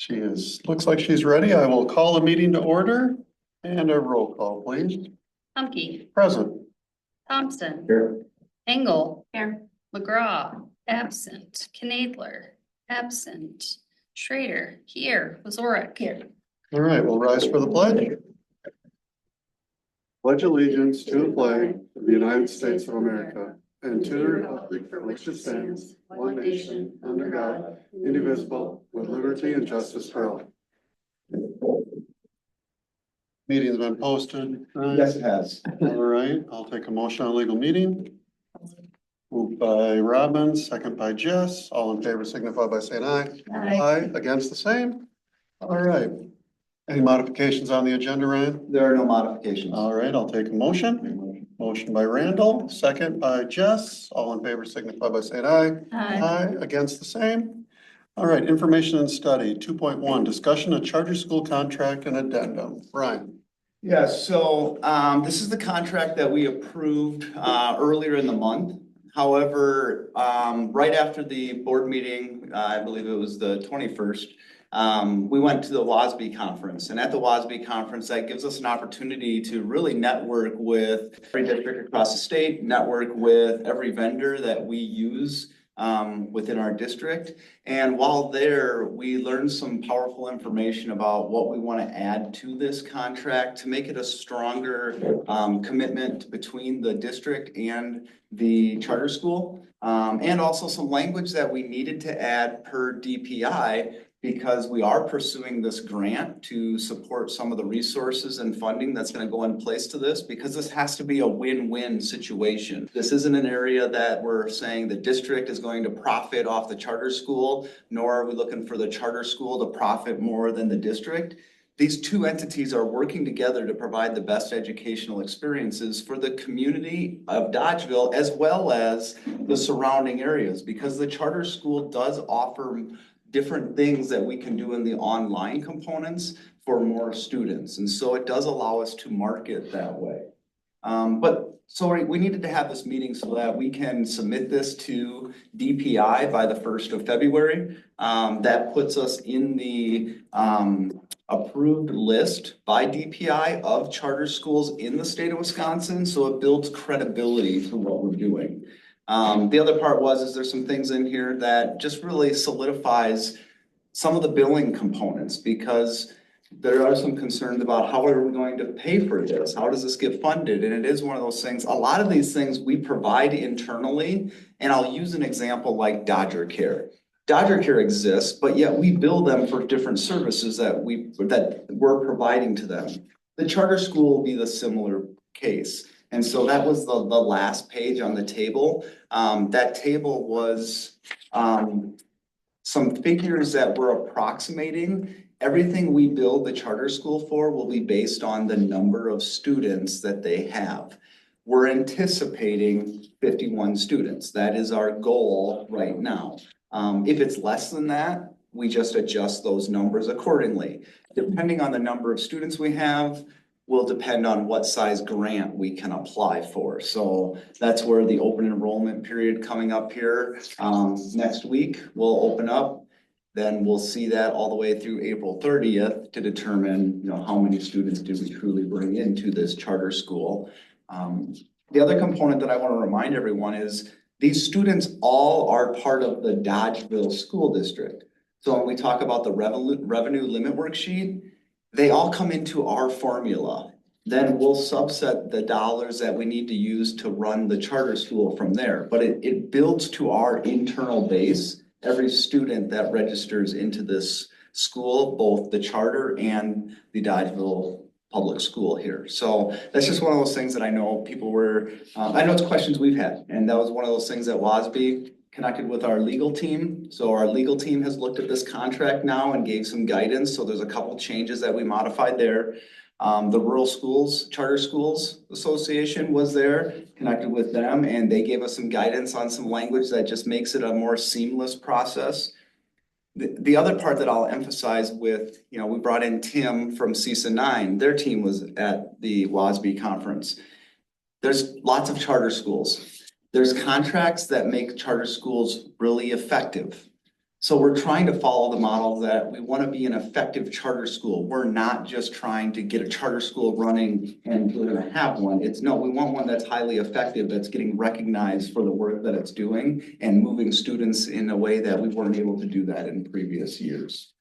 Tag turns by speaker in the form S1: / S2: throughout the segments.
S1: She is, looks like she's ready. I will call the meeting to order and a roll call, please.
S2: Humke,
S1: Present.
S2: Thompson,
S1: Here.
S2: Engel, here, McGraw, absent, Knadler, absent, Schrader, here, Wasorick. Here.
S1: All right, we'll rise for the pledge. Pledge allegiance to the flag of the United States of America and to the republic for which it stands, one nation, under God, indivisible, with liberty and justice for all. Meeting's been posted.
S3: Yes, it has.
S1: All right, I'll take a motion on legal meeting. Moved by Robbins, second by Jess. All in favor signify by saying aye. Aye, against the same. All right. Any modifications on the agenda, Ryan?
S3: There are no modifications.
S1: All right, I'll take a motion. Motion by Randall, second by Jess. All in favor signify by saying aye. Aye, against the same. All right, information and study, 2.1, discussion of charter school contract and addendum. Ryan.
S3: Yeah, so this is the contract that we approved earlier in the month. However, right after the board meeting, I believe it was the 21st, we went to the WASB conference, and at the WASB conference, that gives us an opportunity to really network with every district across the state, network with every vendor that we use within our district. And while there, we learned some powerful information about what we want to add to this contract to make it a stronger commitment between the district and the charter school. And also some language that we needed to add per DPI, because we are pursuing this grant to support some of the resources and funding that's going to go in place to this, because this has to be a win-win situation. This isn't an area that we're saying the district is going to profit off the charter school, nor are we looking for the charter school to profit more than the district. These two entities are working together to provide the best educational experiences for the community of Dodgeville as well as the surrounding areas, because the charter school does offer different things that we can do in the online components for more students. And so it does allow us to market that way. So we needed to have this meeting so that we can submit this to DPI by the 1st of February. That puts us in the approved list by DPI of charter schools in the state of Wisconsin. So it builds credibility to what we're doing. The other part is there's some things in here that just really solidifies some of the billing components, because there are some concerns about how are we going to pay for this? How does this get funded? And it is one of those things, a lot of these things we provide internally, and I'll use an example like Dodger Care. Dodger Care exists, but yet we bill them for different services that we're providing to them. The charter school will be the similar case. And so that was the last page on the table. That table was some figures that we're approximating. Everything we build the charter school for will be based on the number of students that they have. We're anticipating 51 students. That is our goal right now. If it's less than that, we just adjust those numbers accordingly. Depending on the number of students we have, will depend on what size grant we can apply for. So that's where the open enrollment period coming up here next week will open up. Then we'll see that all the way through April 30th to determine, how many students do we truly bring into this charter school. The other component that I want to remind everyone is these students all are part of the Dodgeville School District. So when we talk about the revenue limit worksheet, they all come into our formula. Then we'll subset the dollars that we need to use to run the charter school from there. But it builds to our internal base, every student that registers into this school, both the charter and the Dodgeville Public School here. So that's just one of those things that I know people were, I know it's questions we've had. And that was one of those things that WASB connected with our legal team. So our legal team has looked at this contract now and gave some guidance. So there's a couple changes that we modified there. The Rural Schools, Charter Schools Association was there, connected with them, and they gave us some guidance on some language that just makes it a more seamless process. The other part that I'll emphasize with, we brought in Tim from CISA 9. Their team was at the WASB conference. There's lots of charter schools. There's contracts that make charter schools really effective. So we're trying to follow the model that we want to be an effective charter school. We're not just trying to get a charter school running and we're gonna have one. It's no, we want one that's highly effective, that's getting recognized for the work that it's doing and moving students in a way that we weren't able to do that in previous years.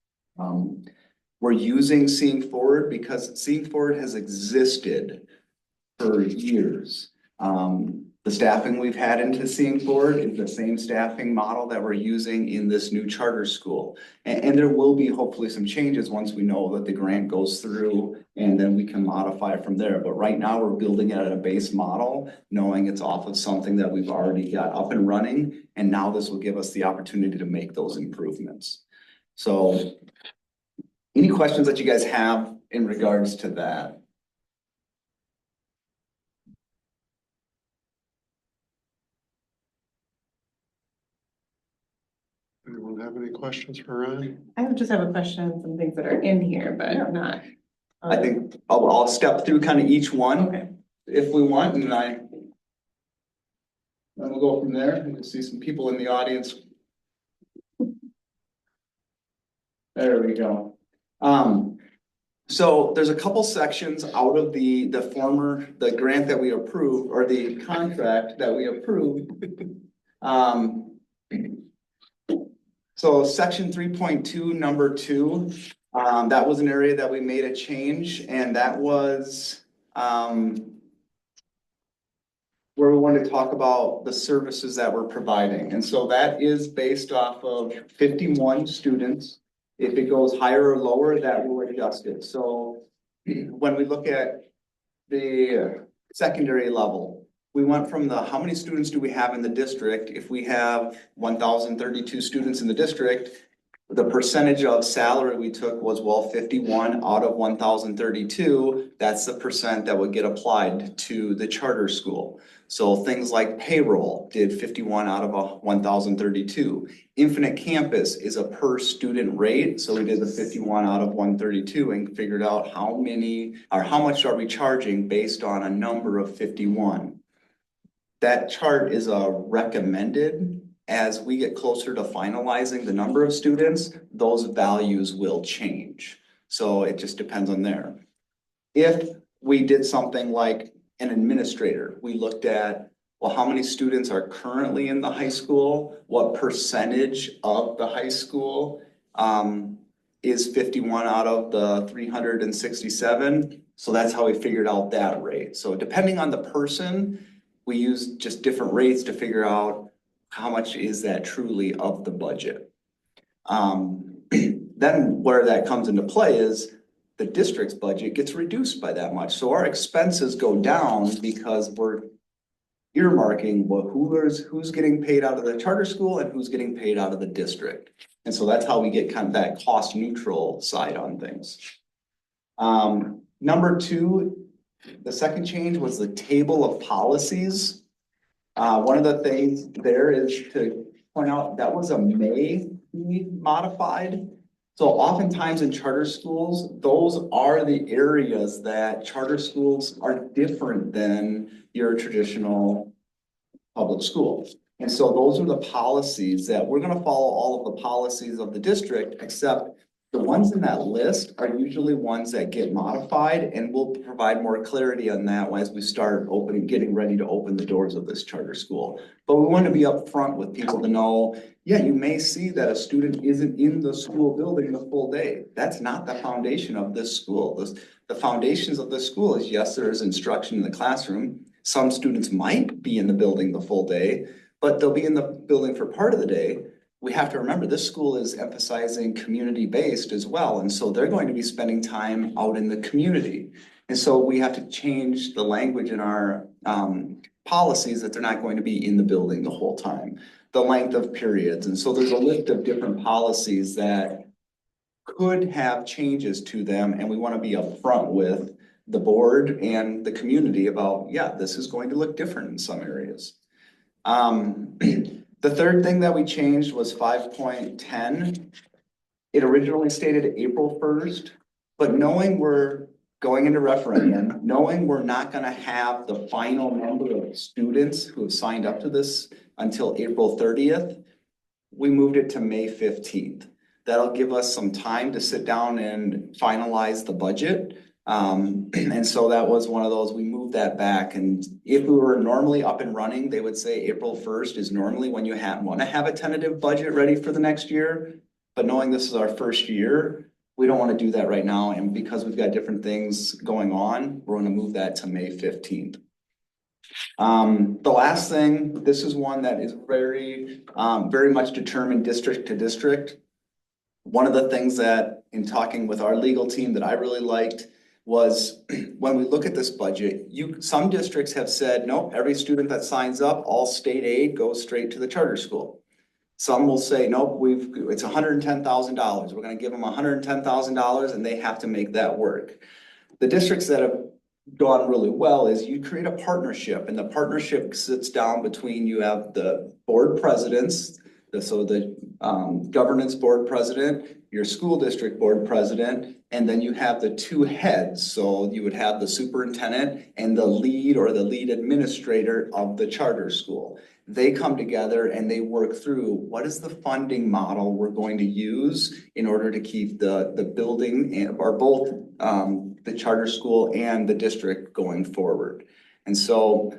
S3: We're using Seeing Forward because Seeing Forward has existed for years. The staffing we've had into Seeing Forward is the same staffing model that we're using in this new charter school. And there will be hopefully some changes once we know that the grant goes through and then we can modify from there. But right now we're building it at a base model, knowing it's off of something that we've already got up and running. And now this will give us the opportunity to make those improvements. So any questions that you guys have in regards to that?
S1: Anyone have any questions for Ryan?
S4: I would just have a question on some things that are in here, but not.
S3: I think I'll step through kind of each one
S4: Okay.
S3: if we want, and then we'll go from there. You can see some people in the audience. There we go. So there's a couple sections out of the grant that we approved, or the contract that we approved. So section 3.2, number 2, that was an area that we made a change, and that was where we wanted to talk about the services that we're providing. And so that is based off of 51 students. If it goes higher or lower, that will adjust it. So when we look at the secondary level, we went from how many students do we have in the district? If we have 1,032 students in the district, the percentage of salary we took was 51 out of 1,032. That's the percent that would get applied to the charter school. So things like payroll did 51 out of 1,032. Infinite Campus is a per student rate. So we did the 51 out of 132 and figured out how much are we charging based on a number of 51. That chart is recommended. As we get closer to finalizing the number of students, those values will change. So it just depends on there. If we did something like an administrator, we looked at, well, how many students are currently in the high school? What percentage of the high school is 51 out of the 367? So that's how we figured out that rate. So depending on the person, we use just different rates to figure out how much is that truly of the budget. Then where that comes into play is the district's budget gets reduced by that much. So our expenses go down because we're earmarking who's getting paid out of the charter school and who's getting paid out of the district. And so that's how we get kind of that cost neutral side on things. Number 2, the second change was the table of policies. One of the things there is to point out that was a may be modified. So oftentimes in charter schools, those are the areas that charter schools are different than your traditional public schools. And so those are the policies that we're going to follow all of the policies of the district, except the ones in that list are usually ones that get modified, and we'll provide more clarity on that as we start getting ready to open the doors of this charter school. But we want to be upfront with people to know, yeah, you may see that a student isn't in the school building the full day. That's not the foundation of this school. The foundations of this school is, yes, there is instruction in the classroom. Some students might be in the building the full day, but they'll be in the building for part of the day. We have to remember this school is emphasizing community-based as well. And so they're going to be spending time out in the community. And so we have to change the language in our policies that they're not going to be in the building the whole time. The length of periods. And so there's a list of different policies that could have changes to them. And we want to be upfront with the board and the community about, yeah, this is going to look different in some areas. The third thing that we changed was 5.10. It originally stated April 1st, but knowing we're going into referendum, knowing we're not going to have the final number of students who have signed up to this until April 30th, we moved it to May 15th. That'll give us some time to sit down and finalize the budget. And so that was one of those, we moved that back, and if we were normally up and running, they would say April 1st is normally when you want to have a tentative budget ready for the next year. But knowing this is our first year, we don't want to do that right now, and because we've got different things going on, we're going to move that to May 15th. The last thing, this is one that is very much determined district to district. One of the things that in talking with our legal team that I really liked was when we look at this budget, some districts have said, nope, every student that signs up, all state aid goes straight to the charter school. Some will say, nope, it's $110,000. We're gonna give them $110,000 and they have to make that work. The districts that have gone really well is you create a partnership, and the partnership sits down between, you have the board presidents, so the governance board president, your school district board president, and then you have the two heads. So you would have the superintendent and the lead or the lead administrator of the charter school. They come together and they work through what is the funding model we're going to use in order to keep the building or both the charter school and the district going forward. And so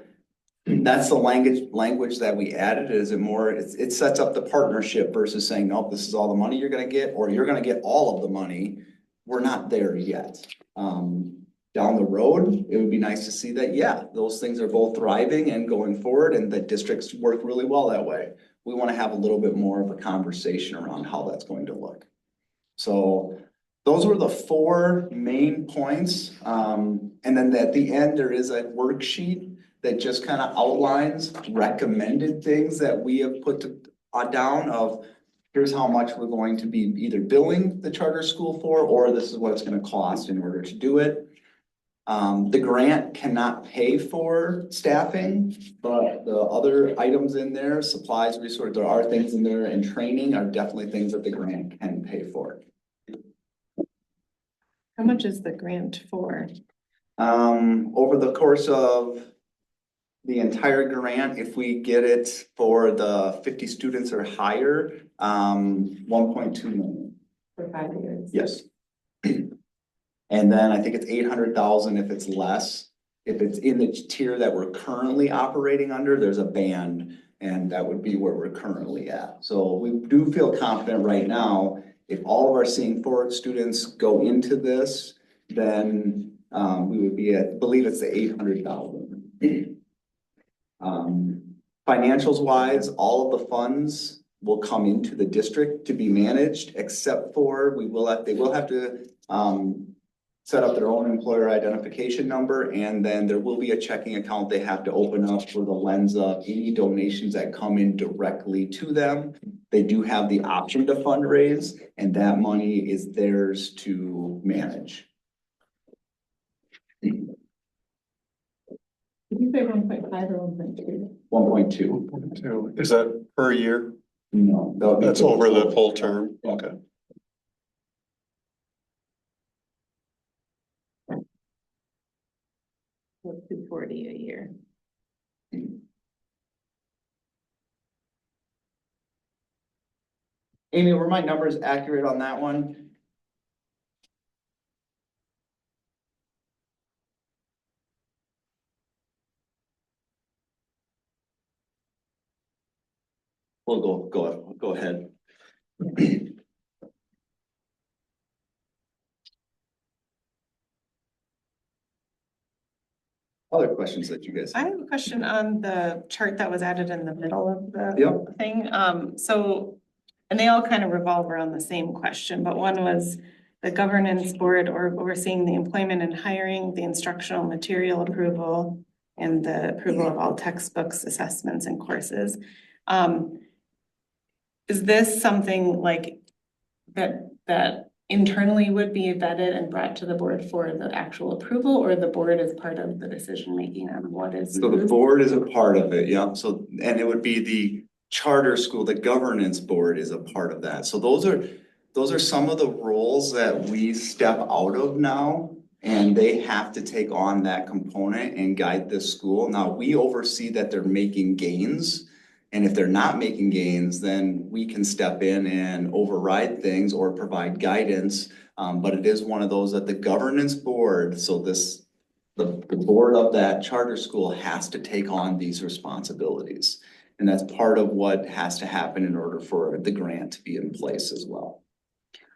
S3: that's the language that we added. It sets up the partnership versus saying, nope, this is all the money you're gonna get, or you're gonna get all of the money. We're not there yet. Down the road, it would be nice to see that, yeah, those things are both thriving and going forward, and the districts work really well that way. We want to have a little bit more of a conversation around how that's going to look. So those were the 4 main points. And then at the end, there is a worksheet that just kind of outlines recommended things that we have put down of, here's how much we're going to be either billing the charter school for, or this is what it's going to cost in order to do it. The grant cannot pay for staffing, but the other items in there, supplies, resources, there are things in there, and training are definitely things that the grant can pay for.
S4: How much is the grant for?
S3: Over the course of the entire grant, if we get it for the 50 students or higher, 1.2 million.
S4: For 5 years?
S3: Yes. And then I think it's 800,000 if it's less. If it's in the tier that we're currently operating under, there's a band, and that would be where we're currently at. So we do feel confident right now, if all of our Seeing Forward students go into this, then we would be at, I believe it's the 800,000. Financials wise, all of the funds will come into the district to be managed, except for they will have to set up their own employer identification number, and then there will be a checking account they have to open up for the lens of any donations that come in directly to them. They do have the option to fundraise, and that money is theirs to manage.
S4: Did you say 1.5 or 1.2?
S3: 1.2.
S1: 1.2. Is that per year?
S3: No.
S1: That's over the full term. Okay.
S4: $240 a year.
S3: Amy, were my numbers accurate on that one? We'll go ahead. Other questions that you guys
S4: I
S3: have?
S4: have a question on the chart that was added in the middle of the
S3: Yep.
S4: thing. And they all kind of revolve around the same question, but one was the governance board or overseeing the employment and hiring, the instructional material approval, and the approval of all textbooks, assessments, and courses. Is this something like that internally would be vetted and brought to the board for the actual approval, or the board is part of the decision making on what is?
S3: So the board is a part of it, yeah. So, and it would be the charter school, the governance board is a part of that. So those are some of the roles that we step out of now, and they have to take on that component and guide this school. Now, we oversee that they're making gains, And if they're not making gains, then we can step in and override things or provide guidance. But it is one of those that the governance board, so the board of that charter school has to take on these responsibilities. And that's part of what has to happen in order for the grant to be in place as well.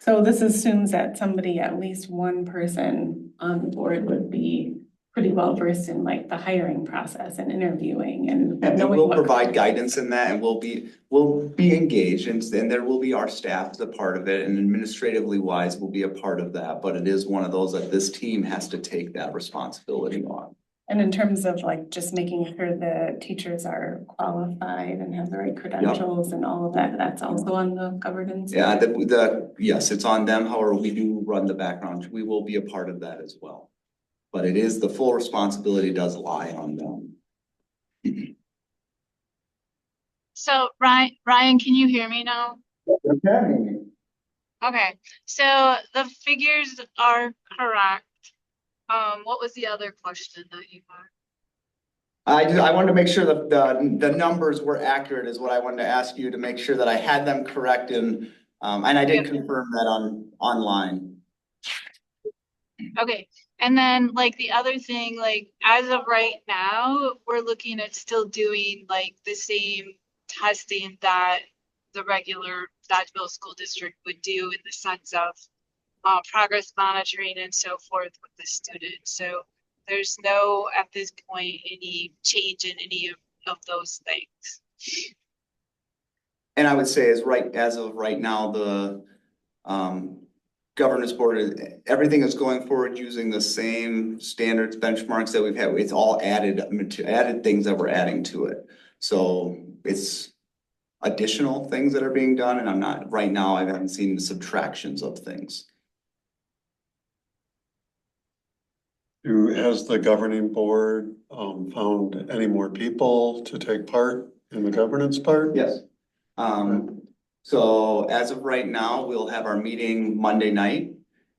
S4: So this assumes that somebody, at least one person on the board would be pretty well versed in like the hiring process and interviewing and
S3: And
S4: knowing
S3: we'll
S4: what.
S3: provide guidance in that, and we'll be engaged, and then there will be our staff as a part of it, and administratively wise, we'll be a part of that. But it is one of those that this team has to take that responsibility on.
S4: And in terms of like just making sure the teachers are qualified and have the right credentials and all of that, that's also on the governance.
S3: Yeah, yes, it's on them. However, we do run the background. We will be a part of that as well. But it is, the full responsibility does lie on them.
S5: So Ryan, can you hear me now?
S3: Okay.
S5: Okay, so the figures are correct. What was the other question that you had?
S3: I wanted to make sure that the numbers were accurate is what I wanted to ask you, to make sure that I had them correct, and I did confirm that online.
S5: Okay, and then like the other thing, like as of right now, we're looking at still doing like the same testing that the regular Dodgeville School District would do in the sense of progress monitoring and so forth with the students. So there's no, at this point, any change in any of those things.
S3: And I would say as of right now, the governance board, everything is going forward using the same standards, benchmarks that we've had. It's all added things that we're adding to it. So it's additional things that are being done, and I'm not, right now, I haven't seen the subtractions of things.
S1: Has the governing board found any more people to take part in the governance part?
S3: Yes. So as of right now, we'll have our meeting Monday night.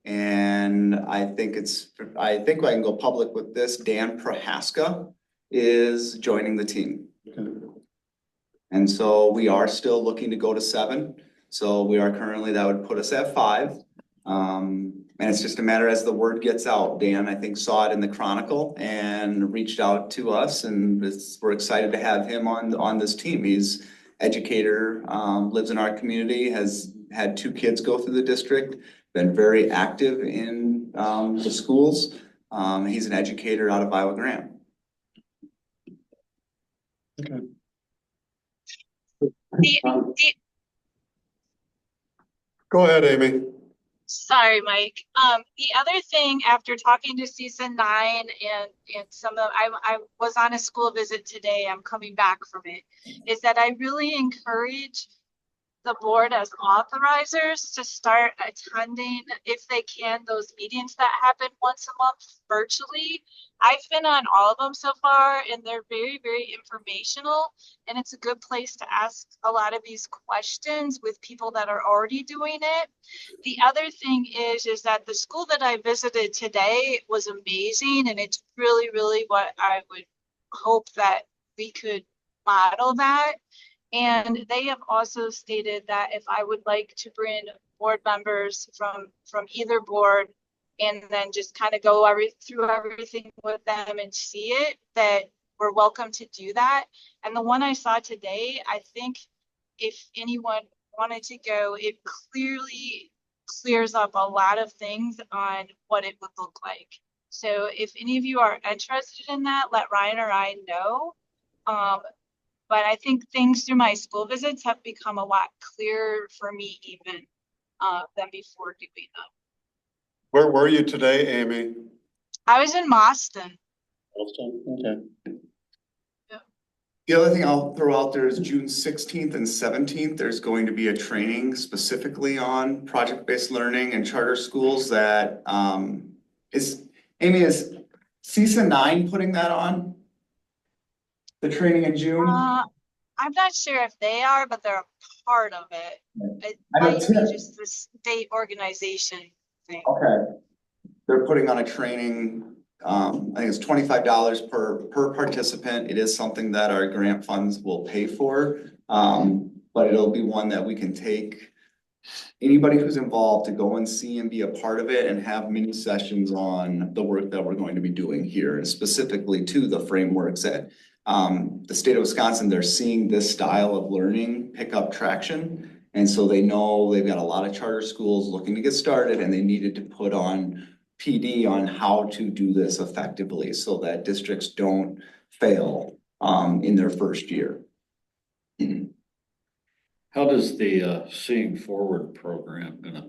S3: And I think I can go public with this. Dan Prohaska is joining the team.
S1: Okay.
S3: And so we are still looking to go to 7. So we are currently, that would put us at 5. And it's just a matter as the word gets out. Dan, I think, saw it in the Chronicle and reached out to us, and we're excited to have him on this team. He's educator, lives in our community, has had 2 kids go through the district, been very active in the schools. He's an educator out of Iowa Grant.
S1: Okay. Go ahead, Amy.
S5: Sorry, Mike. The other thing, after talking to season 9 and some of, I was on a school visit today, I'm coming back from it, is that I really encourage the board as authorizers to start attending, if they can, those meetings that happen once a month virtually. I've been on all of them so far, and they're very, very informational, and it's a good place to ask a lot of these questions with people that are already doing it. The other thing is that the school that I visited today was amazing, and it's really, really what I would hope that we could model that. And they have also stated that if I would like to bring board members from either board and then just kind of go through everything with them and see it, that we're welcome to do that. And the one I saw today, I think if anyone wanted to go, it clearly clears up a lot of things on what it would look like. So if any of you are interested in that, let Ryan or I know. But I think things through my school visits have become a lot clearer for me even than before doing them.
S1: Where were you today, Amy?
S5: I was in Boston.
S1: Okay.
S3: The other thing I'll throw out there is June 16th and 17th, there's going to be a training specifically on project-based learning and charter schools that is CESA 9 putting that on? The training in June?
S5: I'm not sure if they are, but they're a part of it. It
S3: I know
S5: might be just the state organization thing.
S3: Okay. They're putting on a training I think it's $25 per participant. It is something that our grant funds will pay for. But it'll be one that we can take anybody who's involved to go and see and be a part of it and have mini sessions on the work that we're going to be doing here, and specifically to the frameworks that the state of Wisconsin, they're seeing this style of learning pick up traction. And so they know they've got a lot of charter schools looking to get started, and they needed to put on PD on how to do this effectively so that districts don't fail in their first year.
S6: How does the Seeing Forward program gonna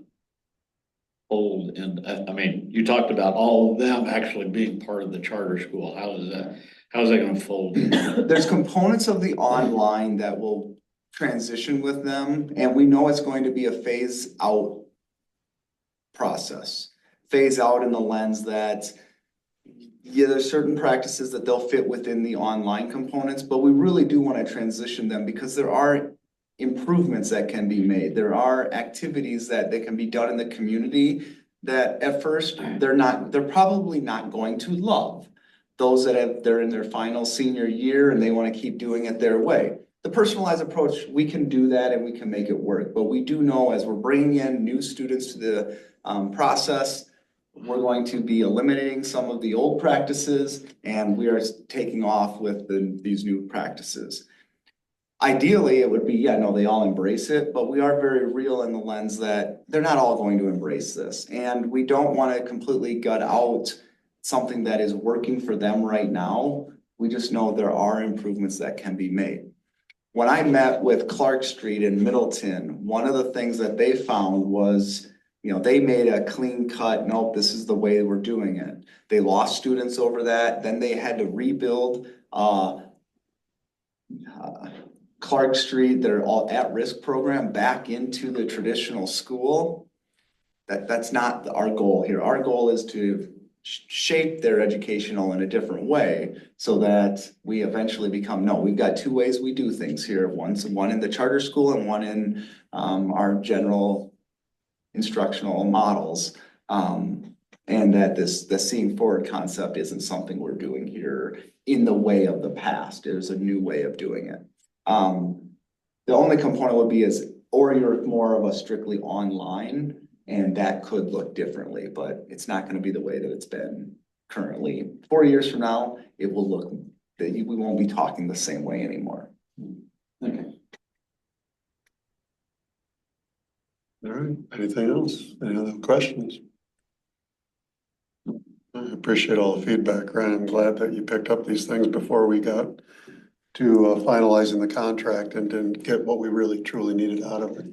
S6: hold? And I mean, you talked about all of them actually being part of the charter school. How's that gonna fold?
S3: There's components of the online that will transition with them, and we know it's going to be a phase out process. Phase out in the lens that, yeah, there's certain practices that they'll fit within the online components, but we really do want to transition them because there are improvements that can be made. There are activities that they can be done in the community that at first they're probably not going to love. Those that they're in their final senior year and they want to keep doing it their way. The personalized approach, we can do that and we can make it work, but we do know as we're bringing in new students to the process, we're going to be eliminating some of the old practices and we are taking off with these new practices. Ideally, it would be, yeah, no, they all embrace it, but we are very real in the lens that they're not all going to embrace this. And we don't want to completely gut out something that is working for them right now. We just know there are improvements that can be made. When I met with Clark Street in Middleton, one of the things that they found was, you know, they made a clean cut, nope, this is the way we're doing it. They lost students over that. Then they had to rebuild Clark Street, their all at-risk program back into the traditional school. That's not our goal here. Our goal is to shape their educational in a different way so that we eventually become, no, we've got two ways we do things here. One in the charter school and one in our general instructional models. And that the Seeing Forward concept isn't something we're doing here in the way of the past. There's a new way of doing it. The only component would be or you're more of a strictly online, and that could look differently, but it's not going to be the way that it's been currently. 4 years from now, it will look that we won't be talking the same way anymore.
S6: Okay.
S1: All right, anything else? Any other questions? I appreciate all the feedback, Ryan. I'm glad that you picked up these things before we got to finalizing the contract and didn't get what we really truly needed out of it.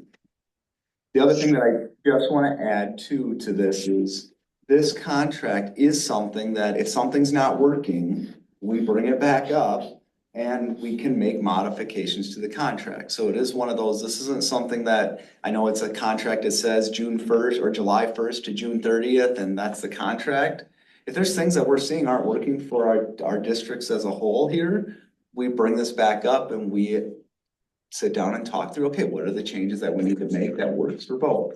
S3: The other thing that I just want to add to this is this contract is something that if something's not working, we bring it back up and we can make modifications to the contract. So it is one of those, this isn't something that, I know it's a contract that says June 1st or July 1st to June 30th, and that's the contract. If there's things that we're seeing aren't working for our districts as a whole here, we bring this back up and we sit down and talk through, okay, what are the changes that we need to make that works for both?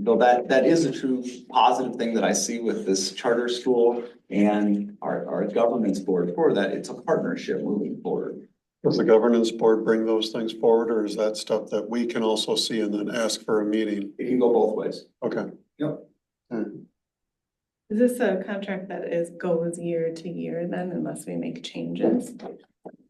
S3: So that is a true positive thing that I see with this charter school and our governance board for that. It's a partnership moving forward.
S1: Does the governance board bring those things forward, or is that stuff that we can also see and then ask for a meeting?
S3: It can go both ways.
S1: Okay.
S3: Yep.
S4: Is this a contract that goes year to year then unless we make changes?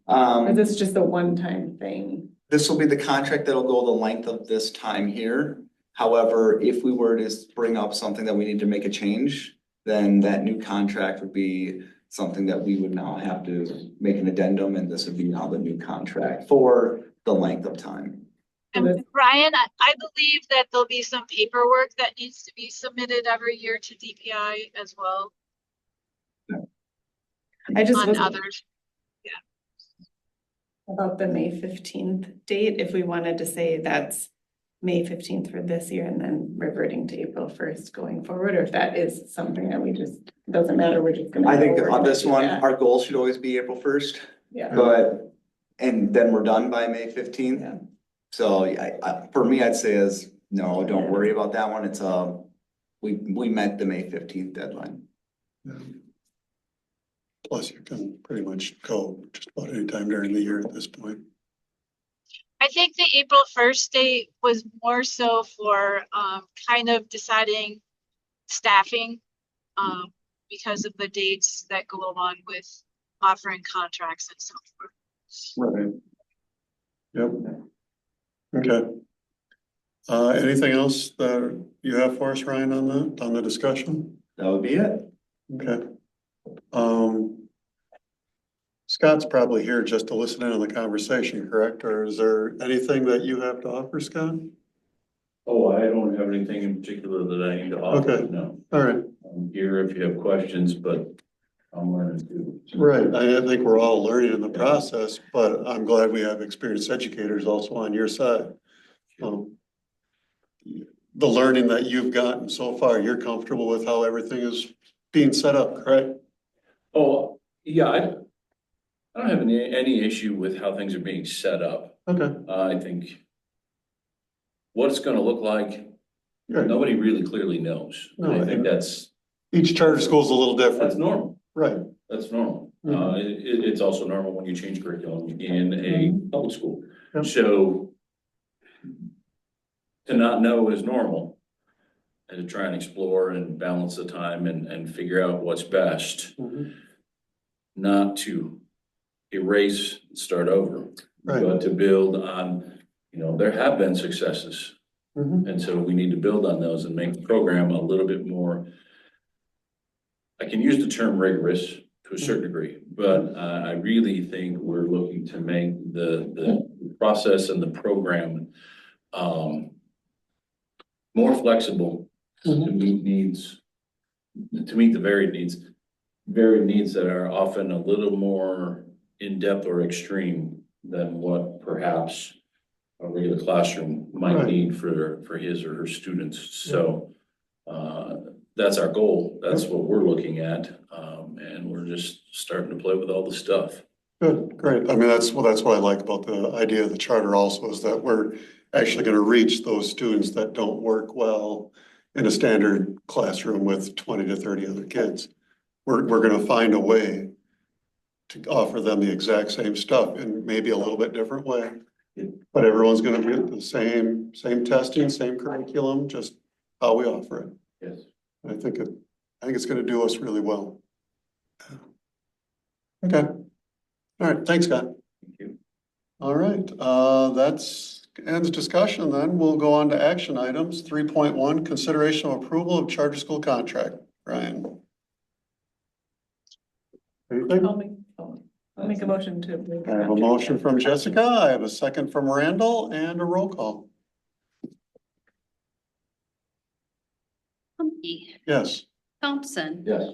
S4: Or is this just a one-time thing?
S3: This will be the contract that'll go the length of this time here. However, if we were to bring up something that we need to make a change, then that new contract would be something that we would now have to make an addendum, and this would be now the new contract for the length of time.
S5: And Brian, I believe that there'll be some paperwork that needs to be submitted every year to DPI as well
S4: I just
S5: on
S4: was
S5: others.
S4: about the May 15th date, if we wanted to say that's May 15th for this year and then reverting to April 1st going forward, or if that is something that we just, doesn't matter, we're just gonna.
S3: I think
S4: we're
S3: on
S4: gonna
S3: this
S4: do
S3: one,
S4: that.
S3: our goal should always be April 1st,
S4: Yeah.
S3: and then we're done by May 15th.
S4: Yeah.
S3: So for me, I'd say no, don't worry about that one. It's we met the May 15th deadline.
S1: Yeah. Plus you can pretty much go just about any time during the year at this point.
S5: I think the April 1st date was more so for kind of deciding staffing because of the dates that go along with offering contracts and so forth.
S1: Right. Yep. Okay. Anything else that you have for us, Ryan, on the discussion?
S3: That would be it.
S1: Okay. Scott's probably here just to listen in on the conversation, correct? Or is there anything that you have to offer, Scott?
S7: Oh, I don't have anything in particular that I need to offer,
S1: Okay.
S7: no.
S1: All right,
S7: I'm here if you have questions, but I'm learning too.
S1: right. I think we're all learning in the process, but I'm glad we have experienced educators also on your side. The learning that you've gotten so far, you're comfortable with how everything is being set up, correct?
S7: Oh, yeah, I don't have any issue with how things are being set up.
S1: Okay,
S7: I think what it's gonna look like,
S1: good.
S7: nobody really clearly knows.
S1: No,
S7: I think that's
S1: Each charter school is a little different,
S7: normal.
S1: right?
S7: That's normal.
S1: Mhm.
S7: It's also normal when you change curriculum in a public school.
S1: Yep.
S7: So to not know is normal. And to try and explore and balance the time and figure out what's best,
S1: Mhm.
S7: not to erase, and start over.
S1: Right.
S7: But to build on, there have been successes.
S1: Mhm.
S7: And so we need to build on those and make the program a little bit more. I can use the term rigorous to a certain degree, but I really think we're looking to make the process and the program more flexible to meet needs, to meet the varied needs that are often a little more in-depth or extreme than what perhaps a regular classroom might
S1: Right.
S7: need for his or her students. So that's our goal. That's what we're looking at. And we're just starting to play with all the stuff.
S1: Good, great. I mean, that's what I like about the idea of the charter also is that we're actually gonna reach those students that don't work well in a standard classroom with 20 to 30 other kids. We're gonna find a way to offer them the exact same stuff in maybe a little bit different way. But everyone's gonna get the same testing, same curriculum, just how we offer it.
S7: Yes.
S1: I think it's gonna do us really well. Okay. All right, thanks, Scott.
S7: Thank you.
S1: All right, that's ends discussion then. We'll go on to action items. 3.1, consideration of approval of charter school contract. Ryan. Anything?
S4: I'll make a motion to. approve the
S1: I have a
S4: contract.
S1: motion from Jessica. I have a second from Randall and a roll call.
S2: Humke,
S1: Yes.
S2: Thompson,
S7: Yes.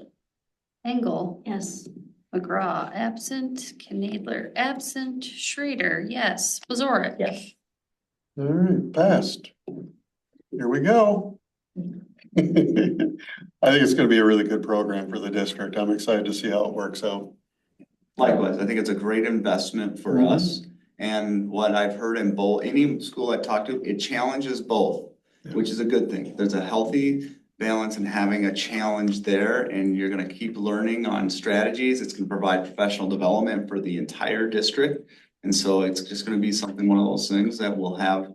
S2: Engel. Yes. McGraw, absent, Knadler, absent, Schrader, yes, Wasorick.
S4: Yes.
S1: All right, passed. Here we go. I think it's gonna be a really good program for the district. I'm excited to see how it works out.
S3: Likewise, I think it's a great investment for
S1: Mhm.
S3: us. And what I've heard in both, any school I talk to, it challenges both, which is a good thing. There's a healthy balance in having a challenge there, and you're gonna keep learning on strategies. It's gonna provide professional development for the entire district. And so it's just gonna be something, one of those things that will have,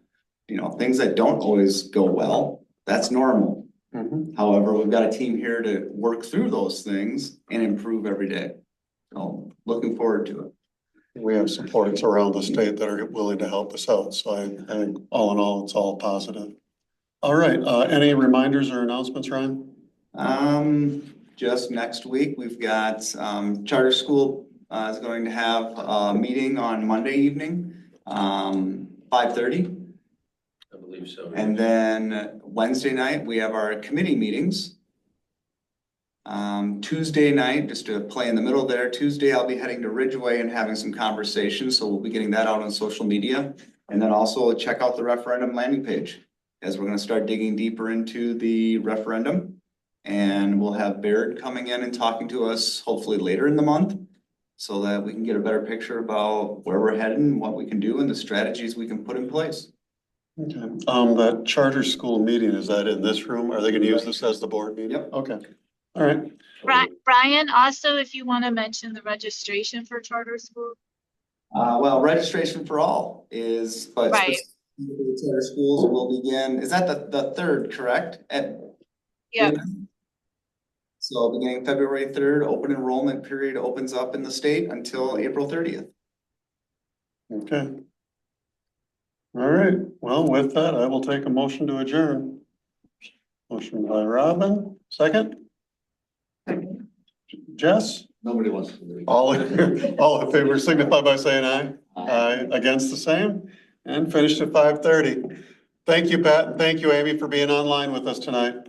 S3: things that don't always go well. That's normal.
S1: Mhm.
S3: However, we've got a team here to work through those things and improve every day. So looking forward to it.
S1: We have supports around the state that are willing to help us out, so I think all in all, it's all positive. All right, any reminders or announcements, Ryan?
S3: Just next week, we've got, charter school, is going to have a meeting on Monday evening, 5:30.
S7: I believe so.
S3: And then Wednesday night, we have our committee meetings. Tuesday night, just to play in the middle there, Tuesday, I'll be heading to Ridgeway and having some conversations, so we'll be getting that out on social media. And then also check out the referendum landing page, as we're gonna start digging deeper into the referendum. And we'll have Baird coming in and talking to us hopefully later in the month, so that we can get a better picture about where we're heading, and what we can do, and the strategies we can put in place.
S1: Okay, that charter school meeting, is that in this room? Are they gonna use this as the board meeting?
S3: Yep.
S1: Okay, All right,
S5: Brian, also, if you want to mention the registration for charter school.
S3: Well, registration for all is, but
S5: Right.
S3: specifically the charter schools will begin, is that the third, correct?
S5: Yeah.
S3: So beginning February 3rd, open enrollment period opens up in the state until April 30th.
S1: okay. All right, well, with that, I will take a motion to adjourn. Motion by Robin, second? Jess?
S6: Nobody wants to do it.
S1: All in favor signify by saying aye. Aye, against the same, and finished at 5:30. Thank you, Pat, and thank you, Amy, for being online with us tonight.